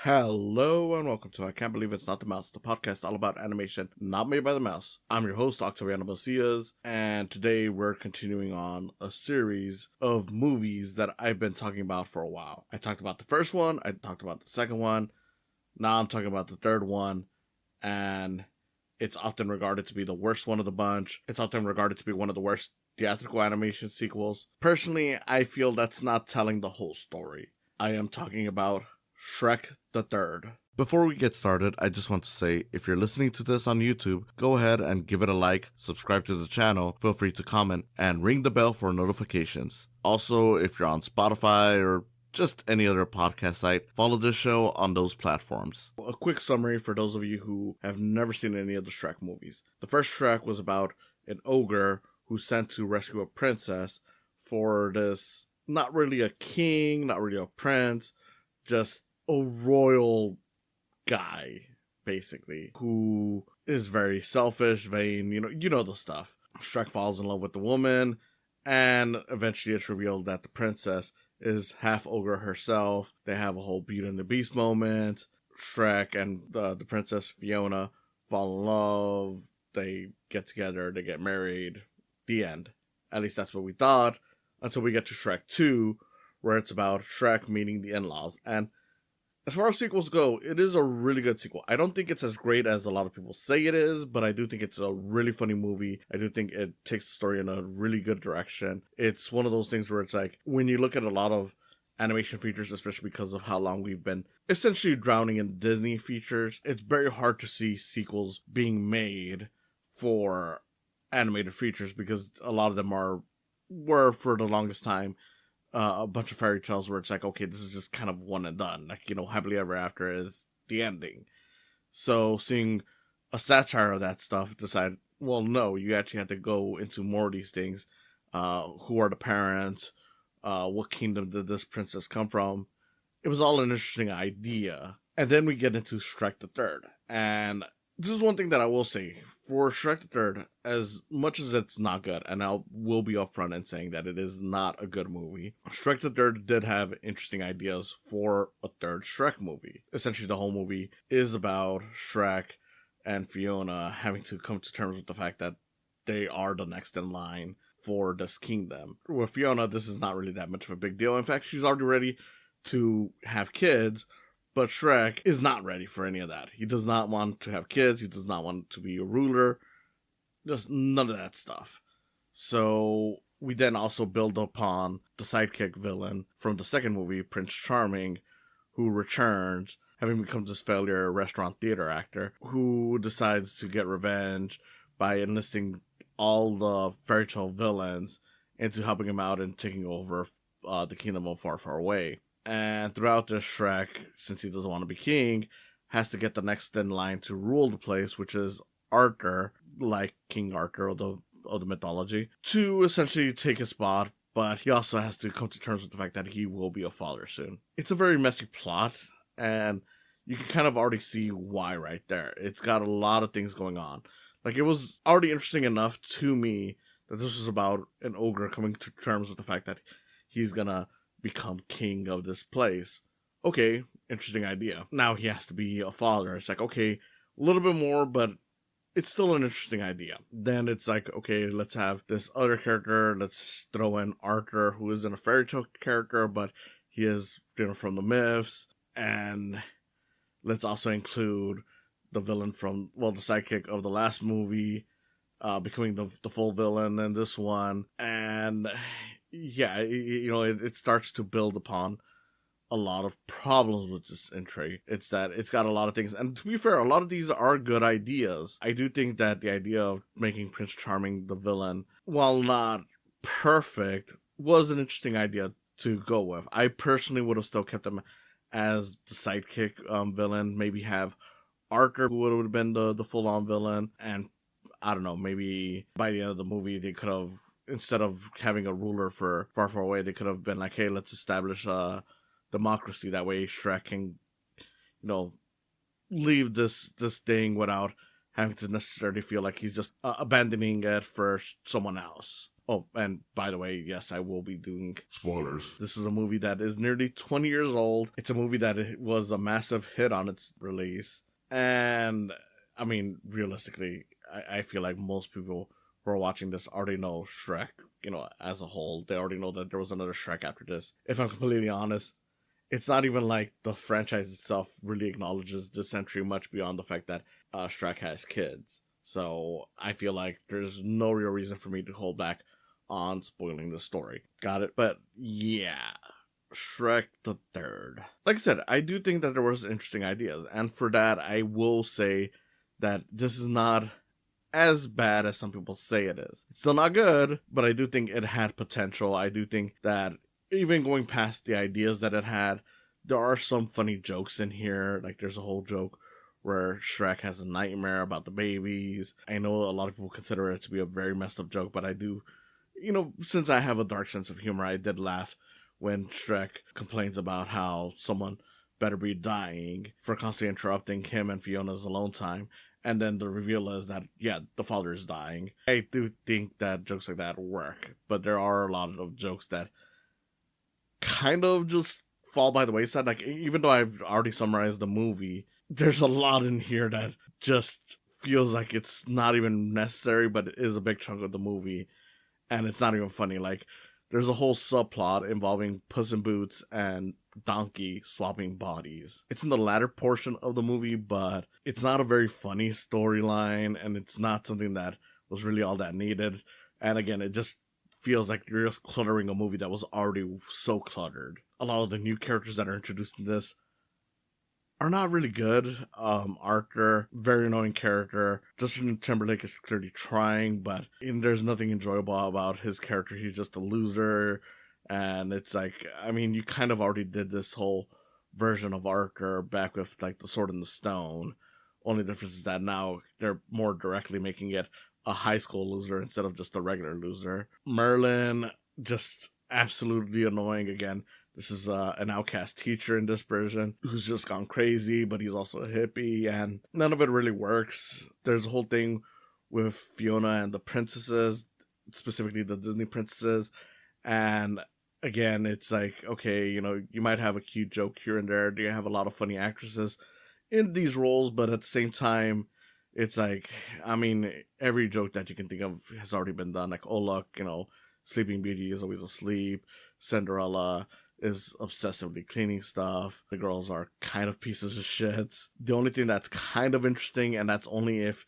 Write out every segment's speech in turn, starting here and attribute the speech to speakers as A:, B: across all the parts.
A: Hello and welcome to I Can't Believe It's Not the Mouse, the podcast all about animation not made by the mouse. I'm your host, Octaviano Macias, and today we're continuing on a series of movies that I've been talking about for a while. I talked about the first one, I talked about the second one, now I'm talking about the third one, and it's often regarded to be the worst one of the bunch. It's often regarded to be one of the worst theatrical animation sequels. Personally, I feel that's not telling the whole story. I am talking about Shrek the Third. Before we get started, I just want to say, if you're listening to this on YouTube, go ahead and give it a like, subscribe to the channel, feel free to comment, and ring the bell for notifications. Also, if you're on Spotify or just any other podcast site, follow this show on those platforms. A quick summary for those of you who have never seen any of the Shrek movies. The first Shrek was about an ogre who's sent to rescue a princess for this, not really a king, not really a prince, just a royal guy, basically, who is very selfish, vain, you know the stuff. Shrek falls in love with the woman, and eventually it's revealed that the princess is half ogre herself. They have a whole Beauty and the Beast moment. Shrek and the princess Fiona fall in love. They get together, they get married. The end. At least that's what we thought, until we get to Shrek 2, where it's about Shrek meeting the in-laws. And as far as sequels go, it is a really good sequel. I don't think it's as great as a lot of people say it is, but I do think it's a really funny movie. I do think it takes the story in a really good direction. It's one of those things where it's like, when you look at a lot of animation features, especially because of how long we've been essentially drowning in Disney features, it's very hard to see sequels being made for animated features because a lot of them were for the longest time a bunch of fairy tales where it's like, okay, this is just kind of one and done. Like, Happily Ever After is the ending. So seeing a satire of that stuff, decide, well, no, you actually have to go into more of these things. Who are the parents? What kingdom did this princess come from? It was all an interesting idea. And then we get into Shrek the Third. And this is one thing that I will say. For Shrek the Third, as much as it's not good, and I will be upfront in saying that it is not a good movie, Shrek the Third did have interesting ideas for a third Shrek movie. Essentially, the whole movie is about Shrek and Fiona having to come to terms with the fact that they are the next in line for this kingdom. With Fiona, this is not really that much of a big deal. In fact, she's already ready to have kids, but Shrek is not ready for any of that. He does not want to have kids. He does not want to be a ruler. Just none of that stuff. So we then also build upon the sidekick villain from the second movie, Prince Charming, who returns, having become this failure restaurant theater actor, who decides to get revenge by enlisting all the fairy tale villains into helping him out and taking over the kingdom of Far, Far Away. And throughout this, Shrek, since he doesn't want to be king, has to get the next in line to rule the place, which is Arthur, like King Arthur of the mythology, to essentially take his spot, but he also has to come to terms with the fact that he will be a father soon. It's a very messy plot, and you can kind of already see why right there. It's got a lot of things going on. Like, it was already interesting enough to me that this was about an ogre coming to terms with the fact that he's gonna become king of this place. Okay, interesting idea. Now he has to be a father. It's like, okay, a little bit more, but it's still an interesting idea. Then it's like, okay, let's have this other character. Let's throw in Arthur, who isn't a fairy tale character, but he is from the myths. And let's also include the villain from, the sidekick of the last movie, becoming the full villain in this one. And yeah, it starts to build upon a lot of problems with this entry. It's that it's got a lot of things, and to be fair, a lot of these are good ideas. I do think that the idea of making Prince Charming the villain, while not perfect, was an interesting idea to go with. I personally would have still kept him as the sidekick villain, maybe have Arthur, who would have been the full-on villain, and I don't know, maybe by the end of the movie, they could have, instead of having a ruler for Far, Far Away, they could have been like, hey, let's establish a democracy. That way Shrek can, leave this thing without having to necessarily feel like he's just abandoning it for someone else. Oh, and by the way, yes, I will be doing
B: spoilers.
A: This is a movie that is nearly 20 years old. It's a movie that was a massive hit on its release. And, I mean, realistically, I feel like most people who are watching this already know Shrek, as a whole. They already know that there was another Shrek after this. If I'm completely honest, it's not even like the franchise itself really acknowledges this entry much beyond the fact that Shrek has kids. So I feel like there's no real reason for me to hold back on spoiling the story. Got it? But yeah, Shrek the Third. Like I said, I do think that there was interesting ideas. And for that, I will say that this is not as bad as some people say it is. It's still not good, but I do think it had potential. I do think that even going past the ideas that it had, there are some funny jokes in here. Like there's a whole joke where Shrek has a nightmare about the babies. I know a lot of people consider it to be a very messed up joke, but I do, since I have a dark sense of humor, I did laugh when Shrek complains about how someone better be dying for constantly interrupting him and Fiona's alone time. And then the reveal is that, yeah, the father is dying. I do think that jokes like that work, but there are a lot of jokes that kind of just fall by the wayside. Like, even though I've already summarized the movie, there's a lot in here that just feels like it's not even necessary, but it is a big chunk of the movie, and it's not even funny. Like, there's a whole subplot involving Puss in Boots and Donkey swapping bodies. It's in the latter portion of the movie, but it's not a very funny storyline, and it's not something that was really all that needed. And again, it just feels like you're just cluttering a movie that was already so cluttered. A lot of the new characters that are introduced in this are not really good. Arthur, very annoying character. Justin Timberlake is clearly trying, but there's nothing enjoyable about his character. He's just a loser. And it's like, I mean, you kind of already did this whole version of Arthur back with like the Sword in the Stone. Only difference is that now they're more directly making it a high school loser instead of just a regular loser. Merlin, just absolutely annoying again. This is an outcast teacher in this version who's just gone crazy, but he's also a hippie, and none of it really works. There's a whole thing with Fiona and the princesses, specifically the Disney princesses, and again, it's like, okay, you might have a cute joke here and there. You have a lot of funny actresses in these roles, but at the same time, it's like, I mean, every joke that you can think of has already been done. Like, oh, look, Sleeping Beauty is always asleep. Cinderella is obsessively cleaning stuff. The girls are kind of pieces of shit. The only thing that's kind of interesting, and that's only if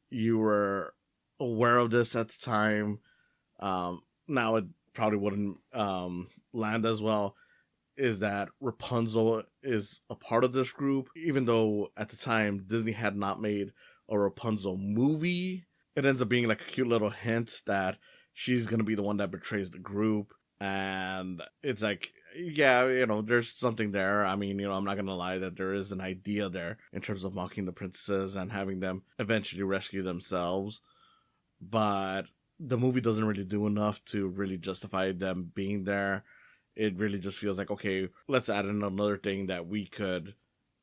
A: you were aware of this at the time, now it probably wouldn't land as well, is that Rapunzel is a part of this group. Even though at the time Disney had not made a Rapunzel movie, it ends up being like a cute little hint that she's going to be the one that betrays the group. And it's like, yeah, there's something there. I mean, I'm not going to lie that there is an idea there in terms of mocking the princesses and having them eventually rescue themselves. But the movie doesn't really do enough to really justify them being there. It really just feels like, okay, let's add in another thing that we could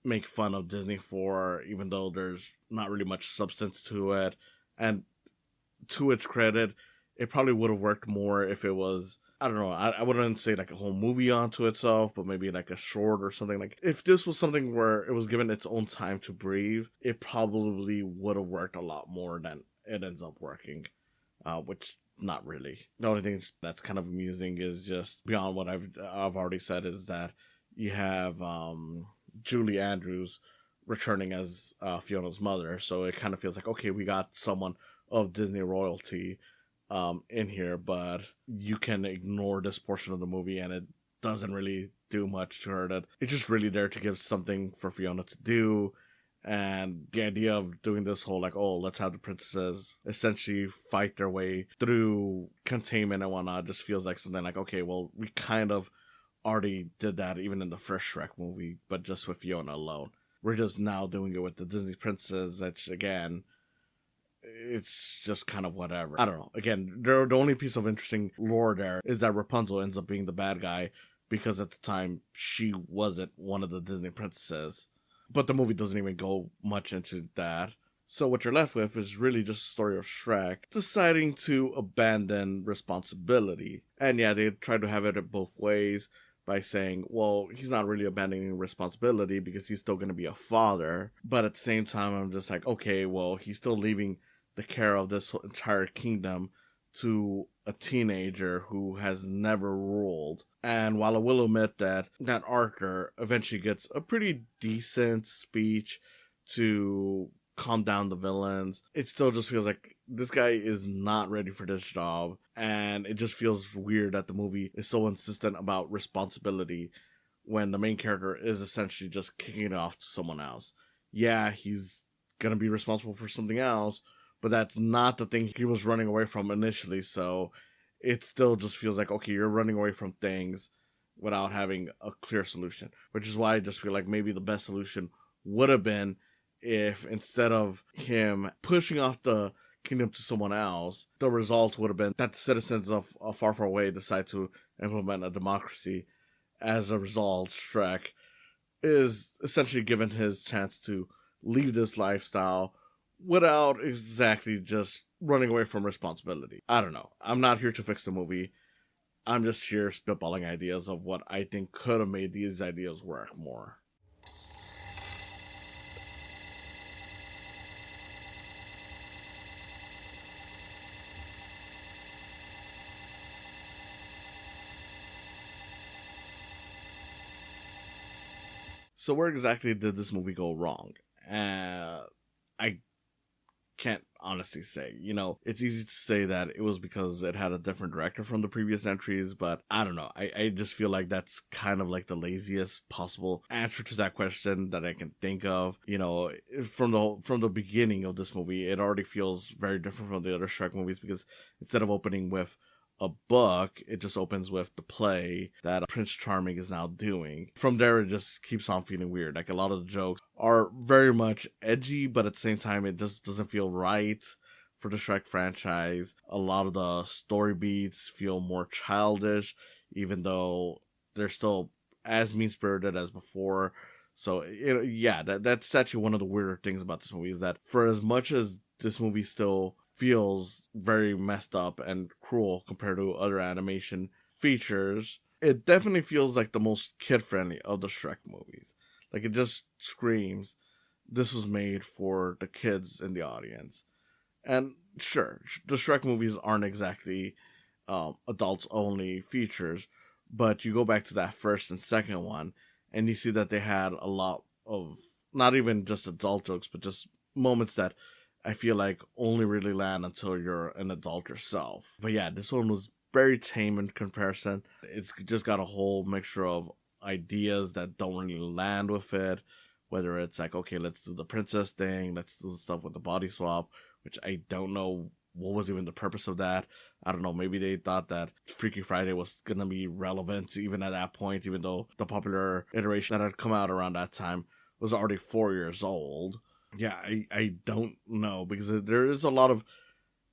A: make fun of Disney for, even though there's not really much substance to it. And to its credit, it probably would have worked more if it was, I don't know, I wouldn't say like a whole movie onto itself, but maybe like a short or something. Like, if this was something where it was given its own time to breathe, it probably would have worked a lot more than it ends up working, which not really. The only thing that's kind of amusing is just beyond what I've already said, is that you have Julie Andrews returning as Fiona's mother, so it kind of feels like, okay, we got someone of Disney royalty in here, but you can ignore this portion of the movie and it doesn't really do much to her. That it's just really there to give something for Fiona to do. And the idea of doing this whole, like, oh, let's have the princesses essentially fight their way through containment and whatnot, just feels like something like, okay, well, we kind of already did that even in the first Shrek movie, but just with Fiona alone. We're just now doing it with the Disney princesses, which, again, it's just kind of whatever. I don't know. Again, the only piece of interesting lore there is that Rapunzel ends up being the bad guy because at the time she wasn't one of the Disney princesses. But the movie doesn't even go much into that. So what you're left with is really just a story of Shrek deciding to abandon responsibility. And yeah, they try to have it both ways by saying, well, he's not really abandoning responsibility because he's still going to be a father. But at the same time, I'm just like, okay, well, he's still leaving the care of this entire kingdom to a teenager who has never ruled. And while I will admit that Arthur eventually gets a pretty decent speech to calm down the villains, it still just feels like this guy is not ready for this job. And it just feels weird that the movie is so insistent about responsibility when the main character is essentially just kicking it off to someone else. Yeah, he's gonna be responsible for something else, but that's not the thing he was running away from initially. So it still just feels like, okay, you're running away from things without having a clear solution, which is why I just feel like maybe the best solution would have been if instead of him pushing off the kingdom to someone else, the result would have been that the citizens of far, far away decide to implement a democracy. As a result, Shrek is essentially given his chance to leave this lifestyle without exactly just running away from responsibility. I don't know. I'm not here to fix the movie. I'm just here spitballing ideas of what I think could have made these ideas work more. So where exactly did this movie go wrong? I can't honestly say. It's easy to say that it was because it had a different director from the previous entries, but I don't know. I just feel like that's kind of like the laziest possible answer to that question that I can think of. From the beginning of this movie, it already feels very different from the other Shrek movies because instead of opening with a book, it just opens with the play that Prince Charming is now doing. From there, it just keeps on feeling weird. Like, a lot of the jokes are very much edgy, but at the same time, it just doesn't feel right for the Shrek franchise. A lot of the story beats feel more childish, even though they're still as mean-spirited as before. So, yeah, that's actually one of the weirder things about this movie, is that for as much as this movie still feels very messed up and cruel compared to other animation features, it definitely feels like the most kid-friendly of the Shrek movies. Like, it just screams, this was made for the kids in the audience. And sure, the Shrek movies aren't exactly adults-only features, but you go back to that first and second one, and you see that they had a lot of, not even just adult jokes, but just moments that I feel like only really land until you're an adult yourself. But yeah, this one was very tame in comparison. It's just got a whole mixture of ideas that don't really land with it. Whether it's like, okay, let's do the princess thing, let's do the stuff with the body swap, which I don't know what was even the purpose of that. I don't know, maybe they thought that Freaky Friday was gonna be relevant even at that point, even though the popular iteration that had come out around that time was already 4 years old. Yeah, I don't know, because there is a lot of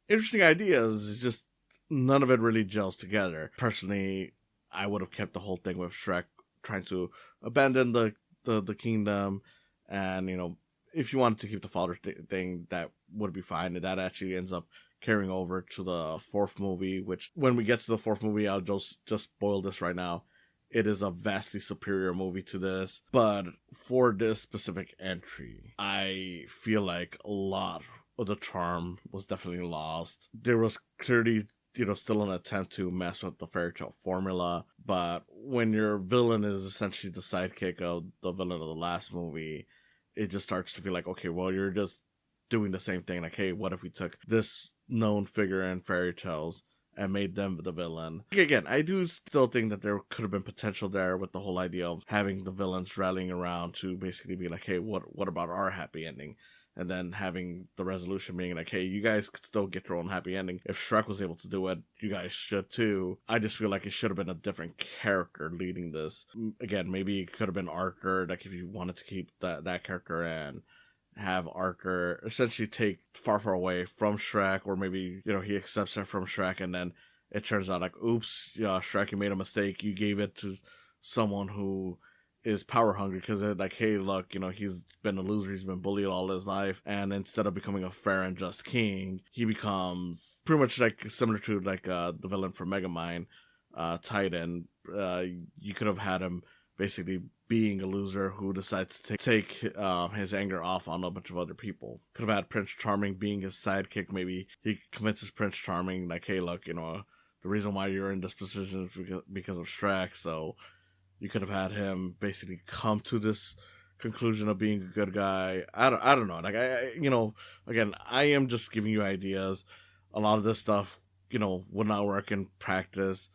A: interesting ideas. It's just none of it really gels together. Personally, I would have kept the whole thing with Shrek trying to abandon the kingdom, and if you wanted to keep the father thing, that would be fine. And that actually ends up carrying over to the fourth movie, which when we get to the fourth movie, I'll just spoil this right now. It is a vastly superior movie to this, but for this specific entry, I feel like a lot of the charm was definitely lost. There was clearly, still an attempt to mess with the fairy tale formula, but when your villain is essentially the sidekick of the villain of the last movie, it just starts to feel like, okay, well, you're just doing the same thing. Like, hey, what if we took this known figure in fairy tales and made them the villain? Again, I do still think that there could have been potential there with the whole idea of having the villains rallying around to basically be like, hey, what about our happy ending? And then having the resolution being like, hey, you guys could still get your own happy ending. If Shrek was able to do it, you guys should too. I just feel like it should have been a different character leading this. Again, maybe it could have been Arthur, like if you wanted to keep that character and have Arthur essentially take Far Far Away from Shrek, or maybe, he accepts it from Shrek, and then it turns out like, oops, yeah, Shrek, you made a mistake. You gave it to someone who is power hungry because they're like, hey, look, he's been a loser, he's been bullied all his life, and instead of becoming a fair and just king, he becomes pretty much like similar to like the villain from Megamind, Titan. You could have had him basically being a loser who decides to take his anger off on a bunch of other people. Could have had Prince Charming being his sidekick. Maybe he convinces Prince Charming, like, hey, look, the reason why you're in this position is because of Shrek. So you could have had him basically come to this conclusion of being a good guy. I don't know. Like, again, I am just giving you ideas. A lot of this stuff, would not work in practice,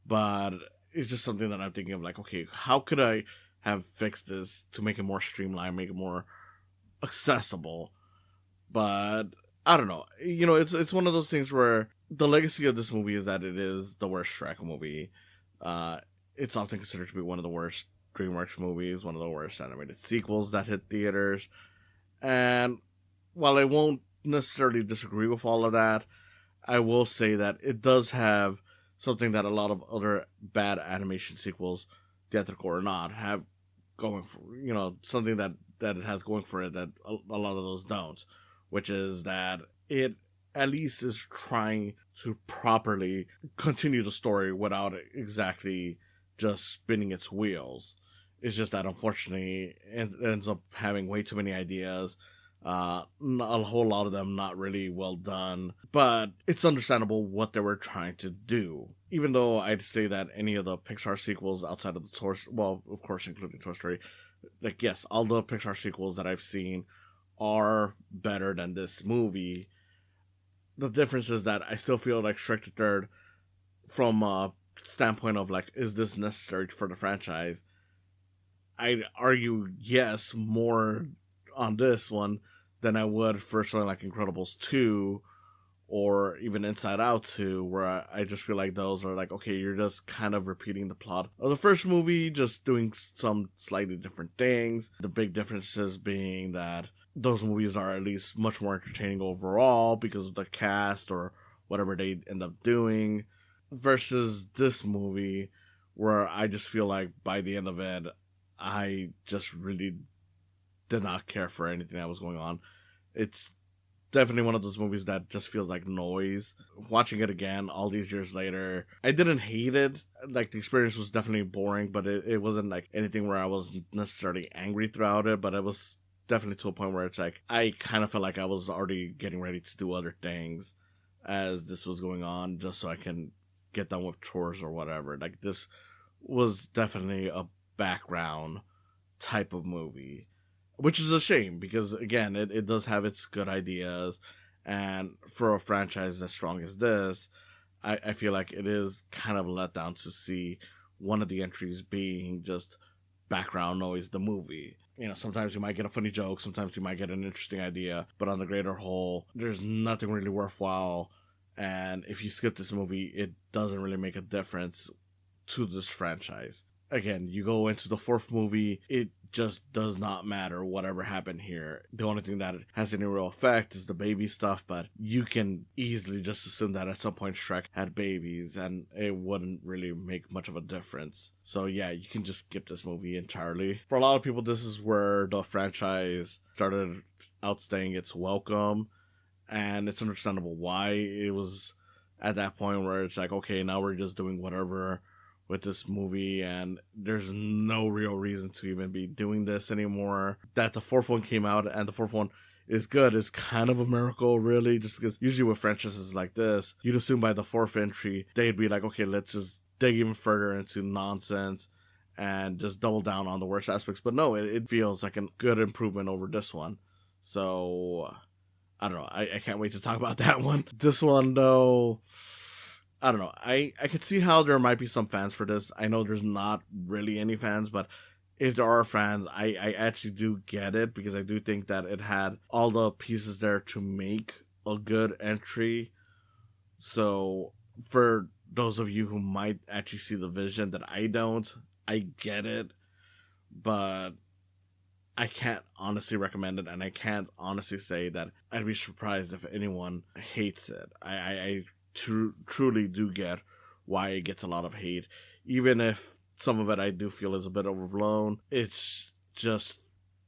A: but it's just something that I'm thinking of, like, okay, how could I have fixed this to make it more streamlined, make it more accessible? But I don't know. It's one of those things where the legacy of this movie is that it is the worst Shrek movie. It's often considered to be one of the worst DreamWorks movies, one of the worst animated sequels that hit theaters. And while I won't necessarily disagree with all of that, I will say that it does have something that a lot of other bad animation sequels, theatrical or not, have going for, something that it has going for it that a lot of those don't, which is that it at least is trying to properly continue the story without exactly just spinning its wheels. It's just that unfortunately it ends up having way too many ideas, a whole lot of them not really well done, but it's understandable what they were trying to do. Even though I'd say that any of the Pixar sequels outside of the Toy Story, well, of course, including Toy Story, like, yes, all the Pixar sequels that I've seen are better than this movie. The difference is that I still feel like Shrek the Third, from a standpoint of, like, is this necessary for the franchise? I'd argue yes, more on this one than I would for something like Incredibles 2 or even Inside Out 2, where I just feel like those are like, okay, you're just kind of repeating the plot of the first movie, just doing some slightly different things. The big differences being that those movies are at least much more entertaining overall because of the cast or whatever they end up doing, versus this movie where I just feel like by the end of it, I just really did not care for anything that was going on. It's definitely one of those movies that just feels like noise. Watching it again all these years later, I didn't hate it. Like, the experience was definitely boring, but it wasn't like anything where I was necessarily angry throughout it, but it was definitely to a point where it's like, I kind of felt like I was already getting ready to do other things as this was going on, just so I can get done with chores or whatever. Like, this was definitely a background type of movie, which is a shame because, again, it does have its good ideas, and for a franchise as strong as this, I feel like it is kind of a letdown to see one of the entries being just background noise, the movie. Sometimes you might get a funny joke, sometimes you might get an interesting idea, but on the greater whole, there's nothing really worthwhile, and if you skip this movie, it doesn't really make a difference to this franchise. Again, you go into the fourth movie, it just does not matter whatever happened here. The only thing that has any real effect is the baby stuff, but you can easily just assume that at some point Shrek had babies and it wouldn't really make much of a difference. So yeah, you can just skip this movie entirely. For a lot of people, this is where the franchise started outstaying its welcome, and it's understandable why. It was at that point where it's like, okay, now we're just doing whatever with this movie, and there's no real reason to even be doing this anymore. That the fourth one came out and the fourth one is good is kind of a miracle, really, just because usually with franchises like this, you'd assume by the fourth entry, they'd be like, okay, let's just dig even further into nonsense and just double down on the worst aspects. But no, it feels like a good improvement over this one. So, I don't know. I can't wait to talk about that one. This one, though, I don't know. I could see how there might be some fans for this. I know there's not really any fans, but if there are fans, I actually do get it, because I do think that it had all the pieces there to make a good entry. So for those of you who might actually see the vision that I don't, I get it, but I can't honestly recommend it, and I can't honestly say that I'd be surprised if anyone hates it. I truly do get why it gets a lot of hate, even if some of it I do feel is a bit overblown. It's just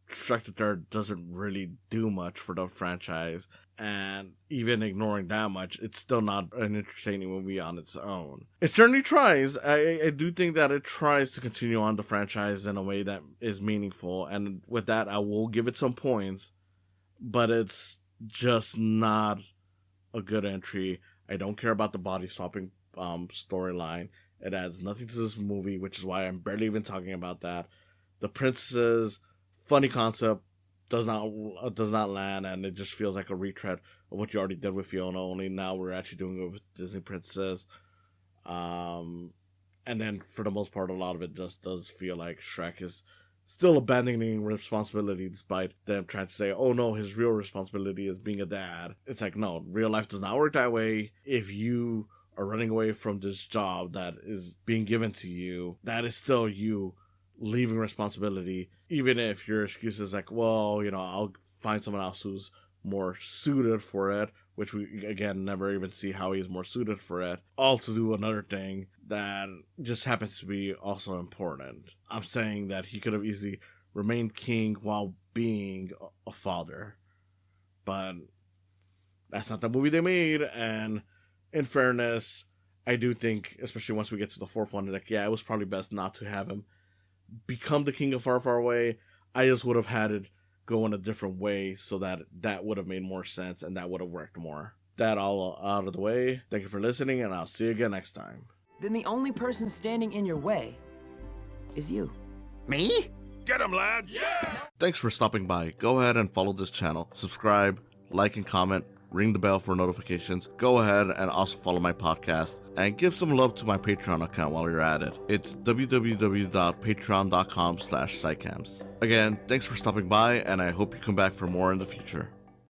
A: Shrek the Third doesn't really do much for the franchise, and even ignoring that much, it's still not an entertaining movie on its own. It certainly tries. I do think that it tries to continue on the franchise in a way that is meaningful, and with that, I will give it some points, but it's just not a good entry. I don't care about the body swapping storyline. It adds nothing to this movie, which is why I'm barely even talking about that. The princesses, funny concept, does not land, and it just feels like a retread of what you already did with Fiona, only now we're actually doing it with Disney Princess. And then for the most part, a lot of it just does feel like Shrek is still abandoning responsibility, despite them trying to say, oh no, his real responsibility is being a dad. It's like, no, real life does not work that way. If you are running away from this job that is being given to you, that is still you leaving responsibility, even if your excuse is like, well, I'll find someone else who's more suited for it, which we, again, never even see how he's more suited for it, all to do another thing that just happens to be also important. I'm saying that he could have easily remained king while being a father, but that's not the movie they made, and in fairness, I do think, especially once we get to the fourth one, like, yeah, it was probably best not to have him become the king of Far, Far Away. I just would have had it go in a different way so that would have made more sense and that would have worked more. That all out of the way. Thank you for listening, and I'll see you again next time.
B: Then the only person standing in your way is you.
C: Me? Get him, lads! Yeah!
A: Thanks for stopping by. Go ahead and follow this channel. Subscribe, like, and comment. Ring the bell for notifications. Go ahead and also follow my podcast and give some love to my Patreon account while you're at it. It's www.patreon.com/psycams. Again, thanks for stopping by, and I hope you come back for more in the future.